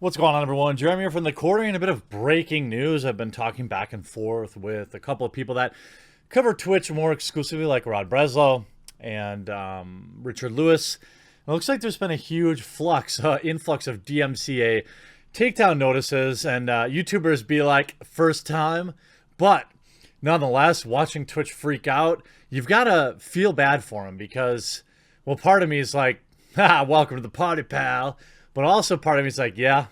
What's going on, everyone? Jeremy here from the quarter, and a bit of breaking news. I've been talking back and forth with a couple of people that cover Twitch more exclusively, like Rod Breslow and Richard Lewis. It looks like there's been a huge influx of DMCA takedown notices, and YouTubers be like, first time. But nonetheless, watching Twitch freak out, you've got to feel bad for him because, well, part of me is like, welcome to the party, pal. But also part of me is like, yeah,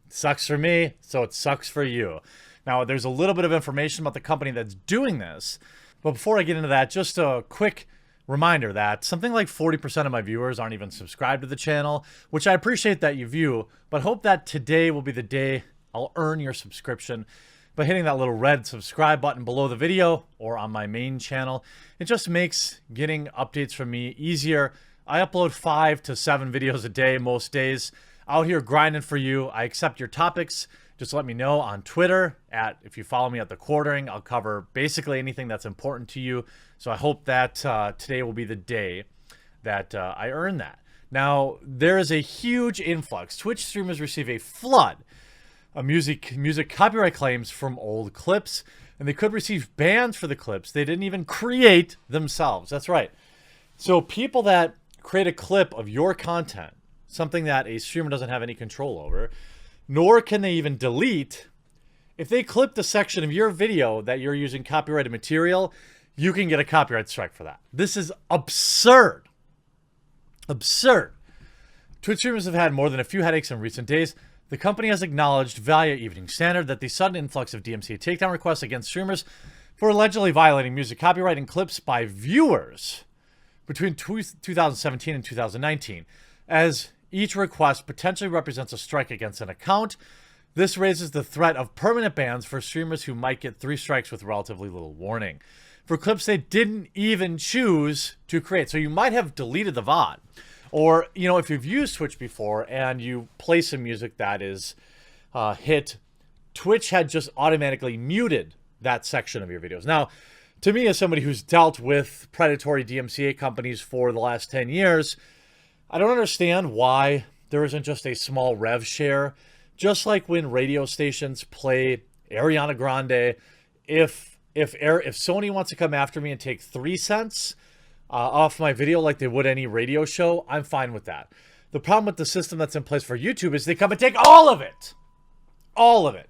it sucks for me, so it sucks for you. Now, there's a little bit of information about the company that's doing this. But before I get into that, just a quick reminder that something like 40% of my viewers aren't even subscribed to the channel, which I appreciate that you view, but hope that today will be the day I'll earn your subscription by hitting that little red subscribe button below the video or on my main channel. It just makes getting updates from me easier. I upload 5 to 7 videos a day most days. Out here grinding for you. I accept your topics. Just let me know on Twitter if you follow me at The Quartering. I'll cover basically anything that's important to you. So I hope that today will be the day that I earn that. Now, there is a huge influx. Twitch streamers receive a flood of music copyright claims from old clips, and they could receive bans for the clips they didn't even create themselves. That's right. So people that create a clip of your content, something that a streamer doesn't have any control over, nor can they even delete. If they clip the section of your video that you're using copyrighted material, you can get a copyright strike for that. This is absurd. Absurd. Twitch streamers have had more than a few headaches in recent days. The company has acknowledged via Evening Standard that the sudden influx of DMCA takedown requests against streamers for allegedly violating music copyright and clips by viewers between 2017 and 2019, as each request potentially represents a strike against an account. This raises the threat of permanent bans for streamers who might get 3 strikes with relatively little warning for clips they didn't even choose to create. So you might have deleted the VOD. Or, you know, if you've used Twitch before and you play some music that is hit, Twitch had just automatically muted that section of your videos. Now, to me, as somebody who's dealt with predatory DMCA companies for the last 10 years, I don't understand why there isn't just a small rev share. Just like when radio stations play Ariana Grande, if Sony wants to come after me and take 3 cents off my video like they would any radio show, I'm fine with that. The problem with the system that's in place for YouTube is they come and take all of it. All of it.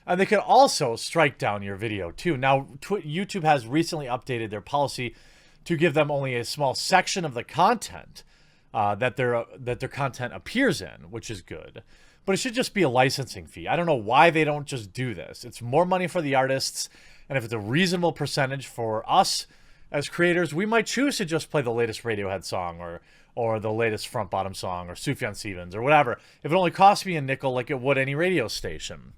And they can also strike down your video too. Now, YouTube has recently updated their policy to give them only a small section of the content that their content appears in, which is good. But it should just be a licensing fee. I don't know why they don't just do this. It's more money for the artists, and if it's a reasonable percentage for us as creators, we might choose to just play the latest Radiohead song or the latest Front Bottom song or Sufjan Stevens or whatever. If it only costs me a nickel like it would any radio station.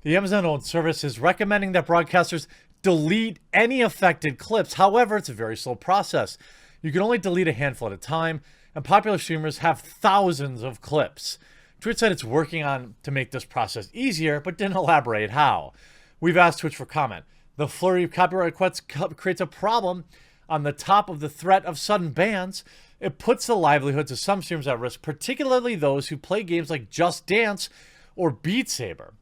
The Amazon-owned service is recommending that broadcasters delete any affected clips. However, it's a very slow process. You can only delete a handful at a time, and popular streamers have thousands of clips. Twitch said it's working on to make this process easier, but didn't elaborate how. We've asked Twitch for comment. The flurry of copyright requests creates a problem on the top of the threat of sudden bans. It puts the livelihoods of some streamers at risk, particularly those who play games like Just Dance or Beat Saber.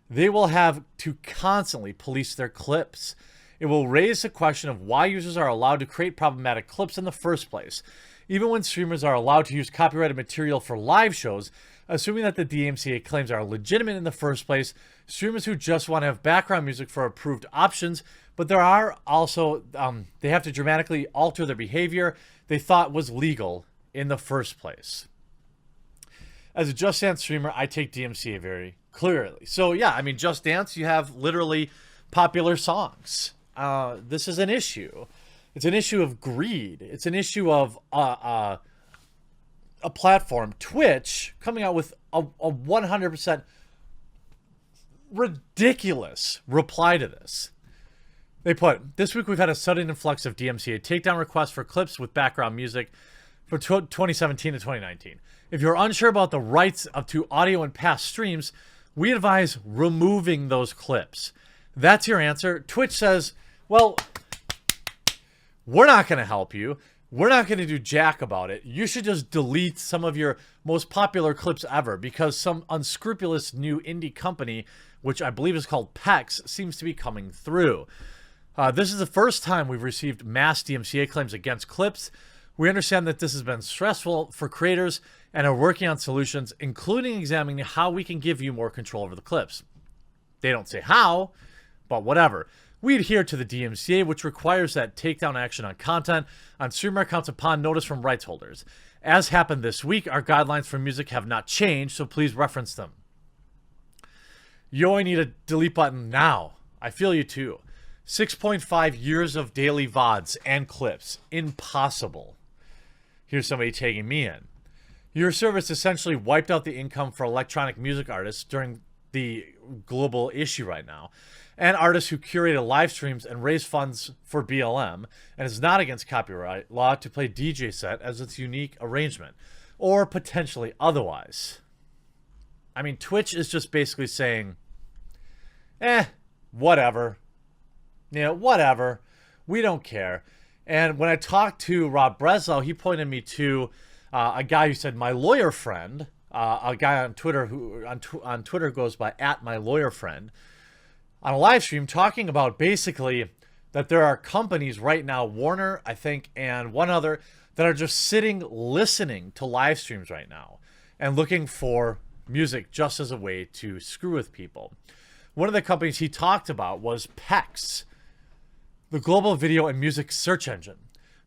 They will have to constantly police their clips. It will raise the question of why users are allowed to create problematic clips in the first place. Even when streamers are allowed to use copyrighted material for live shows, assuming that the DMCA claims are legitimate in the first place, streamers who just want to have background music for approved options, but there are also, they have to dramatically alter their behavior they thought was legal in the first place. As a Just Dance streamer, I take DMCA very clearly. So yeah, I mean, Just Dance, you have literally popular songs. This is an issue. It's an issue of greed. It's an issue of a platform, Twitch, coming out with a 100% ridiculous reply to this. They put, this week we've had a sudden influx of DMCA takedown requests for clips with background music for 2017 to 2019. If you're unsure about the rights to audio in past streams, we advise removing those clips. That's your answer. Twitch says, well, we're not going to help you. we're not going to do jack about it. You should just delete some of your most popular clips ever because some unscrupulous new indie company, which I believe is called PEX, seems to be coming through. This is the first time we've received mass DMCA claims against clips. We understand that this has been stressful for creators and are working on solutions, including examining how we can give you more control over the clips. They don't say how, but whatever. We adhere to the DMCA, which requires that takedown action on content on streamer accounts upon notice from rights holders. As happened this week, our guidelines for music have not changed, so please reference them. You only need a delete button now. I feel you too. 6.5 years of daily VODs and clips. Impossible. Here's somebody tagging me in. Your service essentially wiped out the income for electronic music artists during the global issue right now, and artists who curated live streams and raise funds for BLM, and is not against copyright law to play DJ set as its unique arrangement, or potentially otherwise. I mean, Twitch is just basically saying, whatever. Whatever. We don't care. And when I talked to Rob Breslow, he pointed me to a guy who said, my lawyer friend, a guy on Twitter who on Twitter goes by @mylawyerfriend, on a live stream talking about basically that there are companies right now, Warner, I think, and one other, that are just sitting listening to live streams right now and looking for music just as a way to screw with people. One of the companies he talked about was PEX, the global video and music search engine.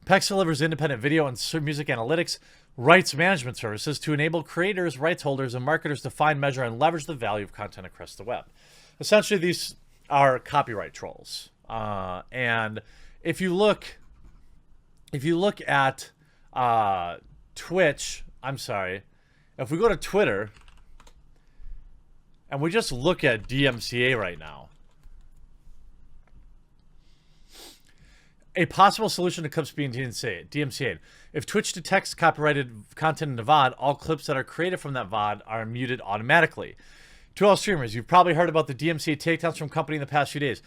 PEX delivers independent video and music analytics, rights management services to enable creators, rights holders, and marketers to find, measure, and leverage the value of content across the web. Essentially, these are copyright trolls. And if you look at Twitch, if we go to Twitter and we just look at DMCA right now, a possible solution to clips being DMCA'd. If Twitch detects copyrighted content in the VOD, all clips that are created from that VOD are muted automatically. To all streamers, you've probably heard about the DMCA takedowns from company in the past few days.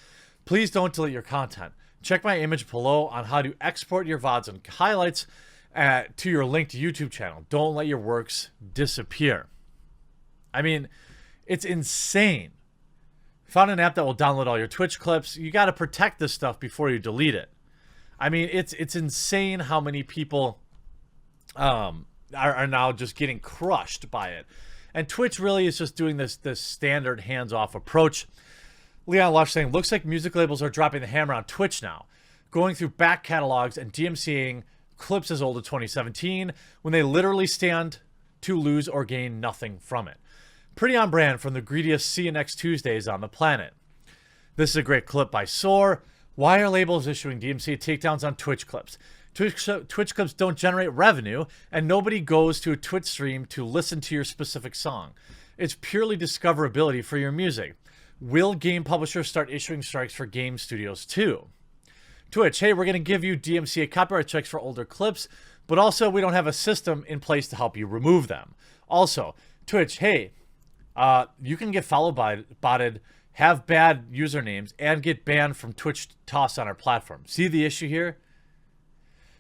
Please don't delete your content. Check my image below on how to export your VODs and highlights to your linked YouTube channel. Don't let your works disappear. I mean, it's insane. Found an app that will download all your Twitch clips. You got to protect this stuff before you delete it. I mean, it's insane how many people are now just getting crushed by it. And Twitch really is just doing this standard hands-off approach. Leon Lush saying, looks like music labels are dropping the hammer on Twitch now, going through back catalogs and DMCAing clips as old as 2017 when they literally stand to lose or gain nothing from it. Pretty on brand from the greediest see you next Tuesdays on the planet. This is a great clip by Soar. Why are labels issuing DMCA takedowns on Twitch clips? Twitch clips don't generate revenue, and nobody goes to a Twitch stream to listen to your specific song. It's purely discoverability for your music. Will game publishers start issuing strikes for game studios too? Twitch, hey, we're going to give you DMCA copyright checks for older clips, but also we don't have a system in place to help you remove them. Also, Twitch, hey, you can get botted, have bad usernames, and get banned from Twitch toss on our platform. See the issue here?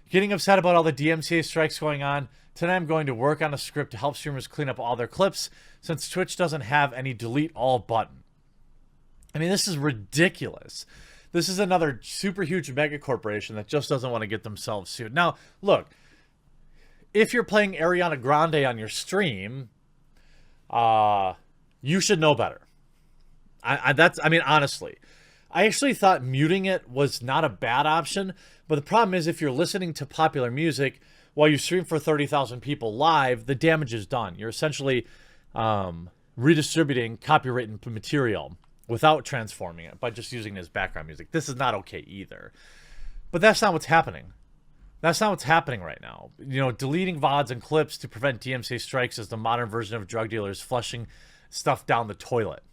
Getting upset about all the DMCA strikes going on. Tonight I'm going to work on a script to help streamers clean up all their clips since Twitch doesn't have any delete all button. I mean, this is ridiculous. This is another super huge mega corporation that just doesn't want to get themselves sued. Now, look, if you're playing Ariana Grande on your stream, you should know better. I mean, honestly, I actually thought muting it was not a bad option, but the problem is if you're listening to popular music while you stream for 30,000 people live, the damage is done. You're essentially redistributing copywritten material without transforming it by just using it as background music. This is not okay either. But that's not what's happening. That's not what's happening right now. You know, deleting VODs and clips to prevent DMCA strikes is the modern version of drug dealers flushing stuff down the toilet.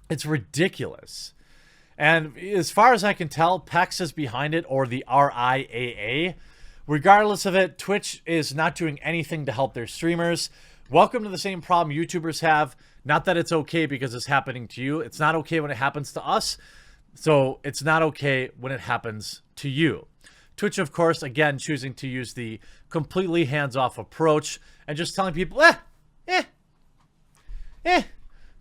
It's ridiculous. And as far as I can tell, PEX is behind it, or the RIAA. Regardless of it, Twitch is not doing anything to help their streamers. Welcome to the same problem YouTubers have. Not that it's okay because it's happening to you. It's not okay when it happens to us. So it's not okay when it happens to you. Twitch, of course, again, choosing to use the completely hands-off approach and just telling people,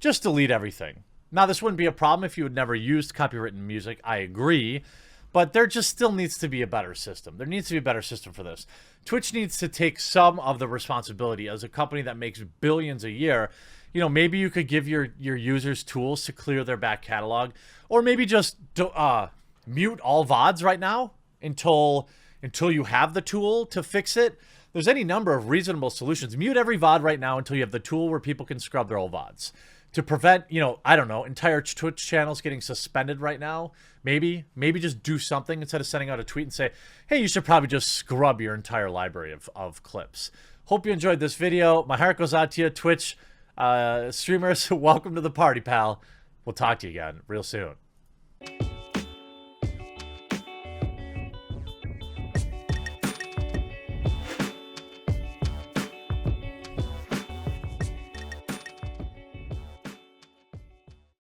just delete everything. Now, this wouldn't be a problem if you had never used copywritten music. I agree. But there just still needs to be a better system. There needs to be a better system for this. Twitch needs to take some of the responsibility as a company that makes billions a year. You know, maybe you could give your users tools to clear their back catalog, or maybe just mute all VODs right now until you have the tool to fix it. There's any number of reasonable solutions. Mute every VOD right now until you have the tool where people can scrub their old VODs. To prevent, you know, I don't know, entire Twitch channels getting suspended right now. Maybe just do something instead of sending out a tweet and say, hey, you should probably just scrub your entire library of clips. Hope you enjoyed this video. My heart goes out to you, Twitch streamers. Welcome to the party, pal. We'll talk to you again real soon.